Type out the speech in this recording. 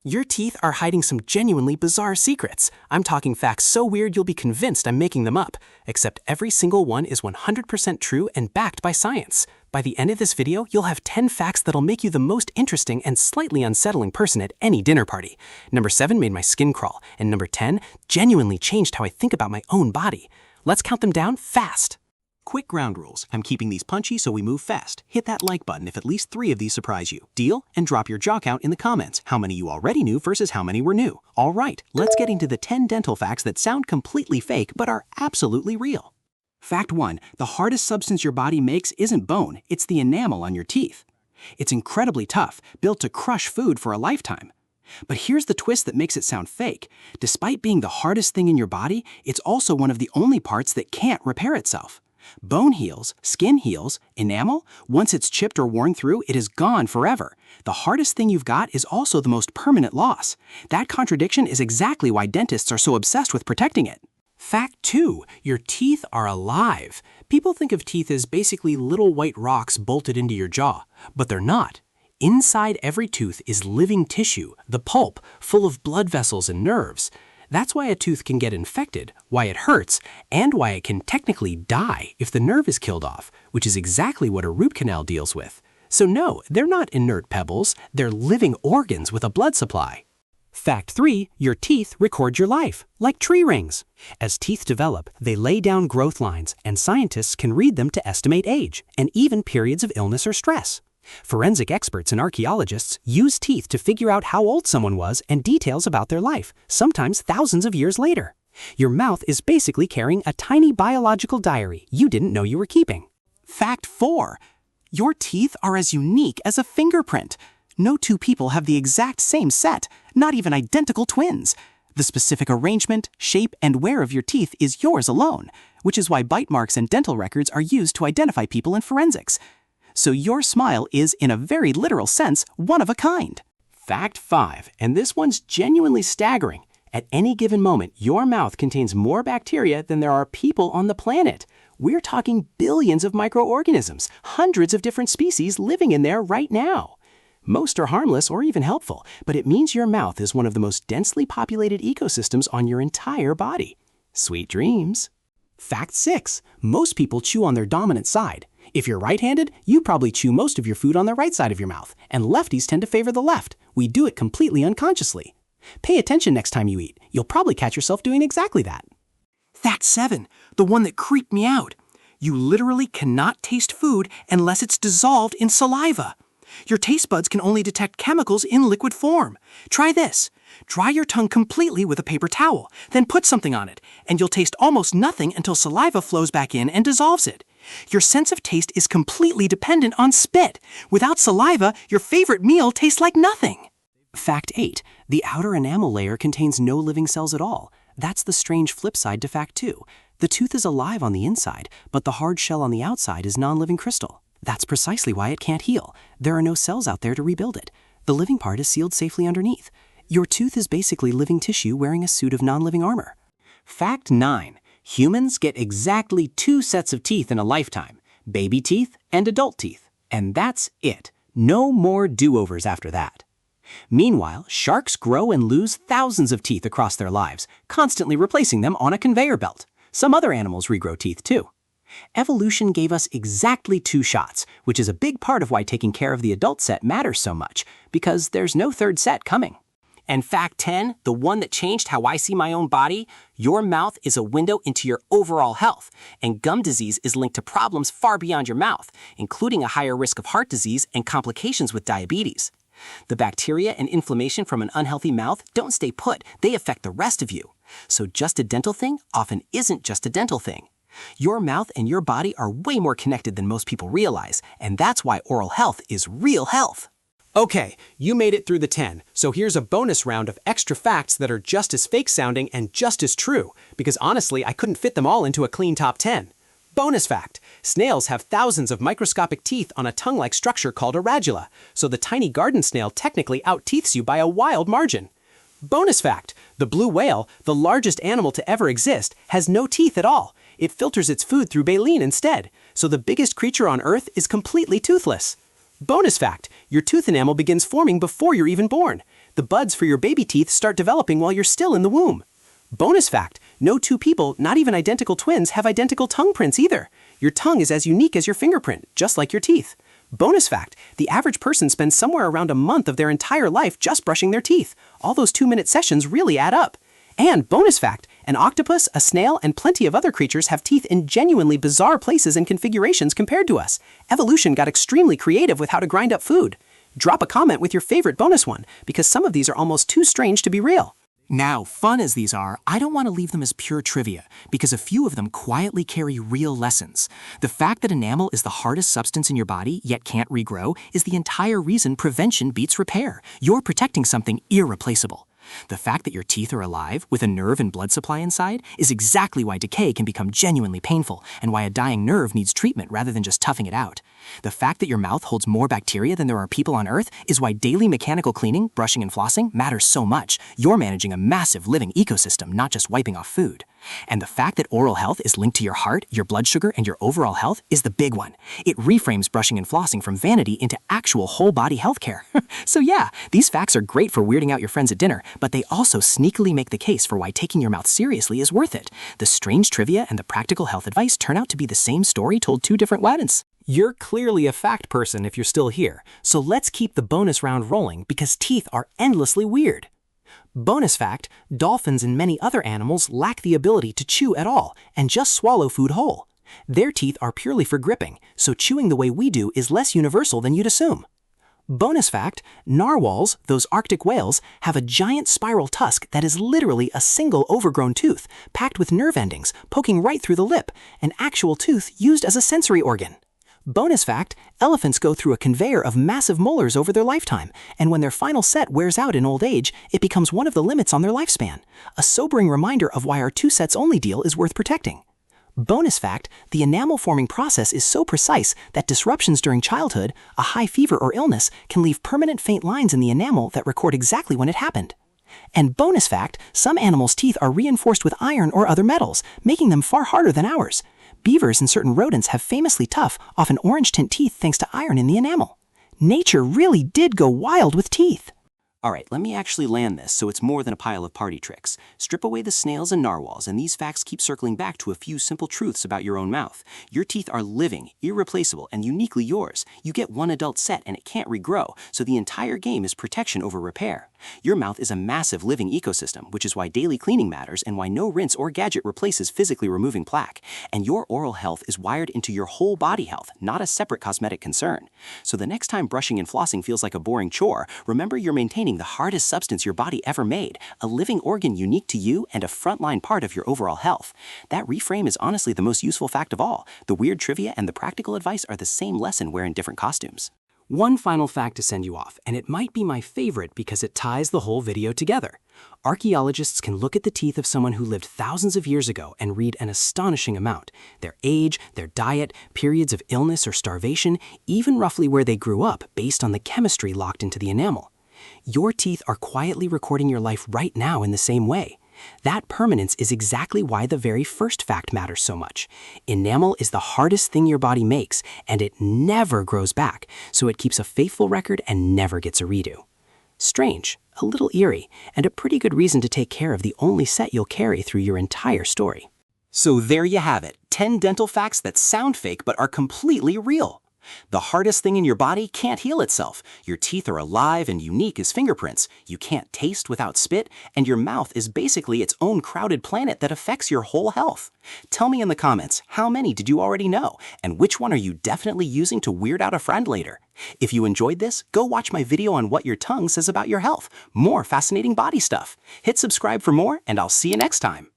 Your teeth are hiding some genuinely bizarre secrets. I'm talking facts so weird you'll be convinced I'm making them up. Except every single one is 100% true and backed by science. By the end of this video, you'll have 10 facts that'll make you the most interesting and slightly unsettling person at any dinner party. Number 7 made my skin crawl, and number 10 genuinely changed how I think about my own body. Let's count them down fast. Quick ground rules. I'm keeping these punchy so we move fast. Hit that like button if at least 3 of these surprise you. Deal? And drop your jaw count in the comments. How many you already knew versus how many were new. All right, let's get into the 10 dental facts that sound completely fake but are absolutely real. Fact 1. The hardest substance your body makes isn't bone, it's the enamel on your teeth. It's incredibly tough, built to crush food for a lifetime. But here's the twist that makes it sound fake. Despite being the hardest thing in your body, it's also one of the only parts that can't repair itself. Bone heals, skin heals, enamel, once it's chipped or worn through, it is gone forever. The hardest thing you've got is also the most permanent loss. That contradiction is exactly why dentists are so obsessed with protecting it. Fact 2. Your teeth are alive. People think of teeth as basically little white rocks bolted into your jaw, but they're not. Inside every tooth is living tissue, the pulp, full of blood vessels and nerves. That's why a tooth can get infected, why it hurts, and why it can technically die if the nerve is killed off, which is exactly what a root canal deals with. So no, they're not inert pebbles, they're living organs with a blood supply. Fact 3. Your teeth record your life, like tree rings. As teeth develop, they lay down growth lines, and scientists can read them to estimate age, and even periods of illness or stress. Forensic experts and archaeologists use teeth to figure out how old someone was and details about their life, sometimes thousands of years later. Your mouth is basically carrying a tiny biological diary you didn't know you were keeping. Fact 4. Your teeth are as unique as a fingerprint. No two people have the exact same set, not even identical twins. The specific arrangement, shape, and wear of your teeth is yours alone, which is why bite marks and dental records are used to identify people in forensics. So your smile is, in a very literal sense, one of a kind. Fact 5, and this one's genuinely staggering. At any given moment, your mouth contains more bacteria than there are people on the planet. We're talking billions of microorganisms, hundreds of different species living in there right now. Most are harmless or even helpful, but it means your mouth is one of the most densely populated ecosystems on your entire body. Sweet dreams. Fact 6, most people chew on their dominant side. If you're right-handed, you probably chew most of your food on the right side of your mouth, and lefties tend to favor the left. We do it completely unconsciously. Pay attention next time you eat. You'll probably catch yourself doing exactly that. Fact 7, the one that creeped me out. You literally cannot taste food unless it's dissolved in saliva. Your taste buds can only detect chemicals in liquid form. Try this. Dry your tongue completely with a paper towel, then put something on it, and you'll taste almost nothing until saliva flows back in and dissolves it. Your sense of taste is completely dependent on spit. Without saliva, your favorite meal tastes like nothing. Fact 8. The outer enamel layer contains no living cells at all. That's the strange flip side to fact 2. The tooth is alive on the inside, but the hard shell on the outside is non-living crystal. That's precisely why it can't heal. There are no cells out there to rebuild it. The living part is sealed safely underneath. Your tooth is basically living tissue wearing a suit of non-living armor. Fact 9. Humans get exactly 2 sets of teeth in a lifetime, baby teeth and adult teeth. And that's it. No more do-overs after that. Meanwhile, sharks grow and lose thousands of teeth across their lives, constantly replacing them on a conveyor belt. Some other animals regrow teeth too. Evolution gave us exactly 2 shots, which is a big part of why taking care of the adult set matters so much, because there's no 3rd set coming. And fact 10, the one that changed how I see my own body, your mouth is a window into your overall health, and gum disease is linked to problems far beyond your mouth, including a higher risk of heart disease and complications with diabetes. The bacteria and inflammation from an unhealthy mouth don't stay put, they affect the rest of you. So just a dental thing often isn't just a dental thing. Your mouth and your body are way more connected than most people realize, and that's why oral health is real health. Okay, you made it through the 10, so here's a bonus round of extra facts that are just as fake sounding and just as true, because honestly, I couldn't fit them all into a clean top 10. Bonus fact, snails have thousands of microscopic teeth on a tongue-like structure called a radula, so the tiny garden snail technically out-teeths you by a wild margin. Bonus fact, the blue whale, the largest animal to ever exist, has no teeth at all. It filters its food through baleen instead, so the biggest creature on Earth is completely toothless. Bonus fact, your tooth enamel begins forming before you're even born. The buds for your baby teeth start developing while you're still in the womb. Bonus fact, no two people, not even identical twins, have identical tongue prints either. Your tongue is as unique as your fingerprint, just like your teeth. Bonus fact, the average person spends somewhere around a month of their entire life just brushing their teeth. All those 2-minute sessions really add up. And bonus fact, an octopus, a snail, and plenty of other creatures have teeth in genuinely bizarre places and configurations compared to us. Evolution got extremely creative with how to grind up food. Drop a comment with your favorite bonus one, because some of these are almost too strange to be real. Now, fun as these are, I don't want to leave them as pure trivia, because a few of them quietly carry real lessons. The fact that enamel is the hardest substance in your body, yet can't regrow, is the entire reason prevention beats repair. You're protecting something irreplaceable. The fact that your teeth are alive, with a nerve and blood supply inside, is exactly why decay can become genuinely painful, and why a dying nerve needs treatment rather than just toughing it out. The fact that your mouth holds more bacteria than there are people on Earth is why daily mechanical cleaning, brushing and flossing matters so much. You're managing a massive living ecosystem, not just wiping off food. And the fact that oral health is linked to your heart, your blood sugar, and your overall health is the big one. It reframes brushing and flossing from vanity into actual whole-body healthcare. So yeah, these facts are great for weirding out your friends at dinner, but they also sneakily make the case for why taking your mouth seriously is worth it. The strange trivia and the practical health advice turn out to be the same story told two different ways. You're clearly a fact person if you're still here, so let's keep the bonus round rolling because teeth are endlessly weird. Bonus fact, dolphins and many other animals lack the ability to chew at all and just swallow food whole. Their teeth are purely for gripping, so chewing the way we do is less universal than you'd assume. Bonus fact, narwhals, those Arctic whales, have a giant spiral tusk that is literally a single overgrown tooth, packed with nerve endings, poking right through the lip, an actual tooth used as a sensory organ. Bonus fact, elephants go through a conveyor of massive molars over their lifetime, and when their final set wears out in old age, it becomes one of the limits on their lifespan. A sobering reminder of why our 2 sets only deal is worth protecting. Bonus fact, the enamel-forming process is so precise that disruptions during childhood, a high fever or illness, can leave permanent faint lines in the enamel that record exactly when it happened. And bonus fact, some animals' teeth are reinforced with iron or other metals, making them far harder than ours. Beavers and certain rodents have famously tough, often orange-tint teeth thanks to iron in the enamel. Nature really did go wild with teeth. Alright, let me actually land this so it's more than a pile of party tricks. Strip away the snails and narwhals, and these facts keep circling back to a few simple truths about your own mouth. Your teeth are living, irreplaceable, and uniquely yours. You get one adult set and it can't regrow, so the entire game is protection over repair. Your mouth is a massive living ecosystem, which is why daily cleaning matters and why no rinse or gadget replaces physically removing plaque. And your oral health is wired into your whole body health, not a separate cosmetic concern. So the next time brushing and flossing feels like a boring chore, remember you're maintaining the hardest substance your body ever made, a living organ unique to you and a frontline part of your overall health. That reframe is honestly the most useful fact of all. The weird trivia and the practical advice are the same lesson wearing different costumes. One final fact to send you off, and it might be my favorite because it ties the whole video together. Archaeologists can look at the teeth of someone who lived thousands of years ago and read an astonishing amount. Their age, their diet, periods of illness or starvation, even roughly where they grew up based on the chemistry locked into the enamel. Your teeth are quietly recording your life right now in the same way. That permanence is exactly why the very first fact matters so much. Enamel is the hardest thing your body makes, and it never grows back, so it keeps a faithful record and never gets a redo. Strange, a little eerie, and a pretty good reason to take care of the only set you'll carry through your entire story. So there you have it, 10 dental facts that sound fake but are completely real. The hardest thing in your body can't heal itself. Your teeth are alive and unique as fingerprints. You can't taste without spit, and your mouth is basically its own crowded planet that affects your whole health. Tell me in the comments, how many did you already know? And which one are you definitely using to weird out a friend later? If you enjoyed this, go watch my video on what your tongue says about your health. More fascinating body stuff. Hit subscribe for more, and I'll see you next time.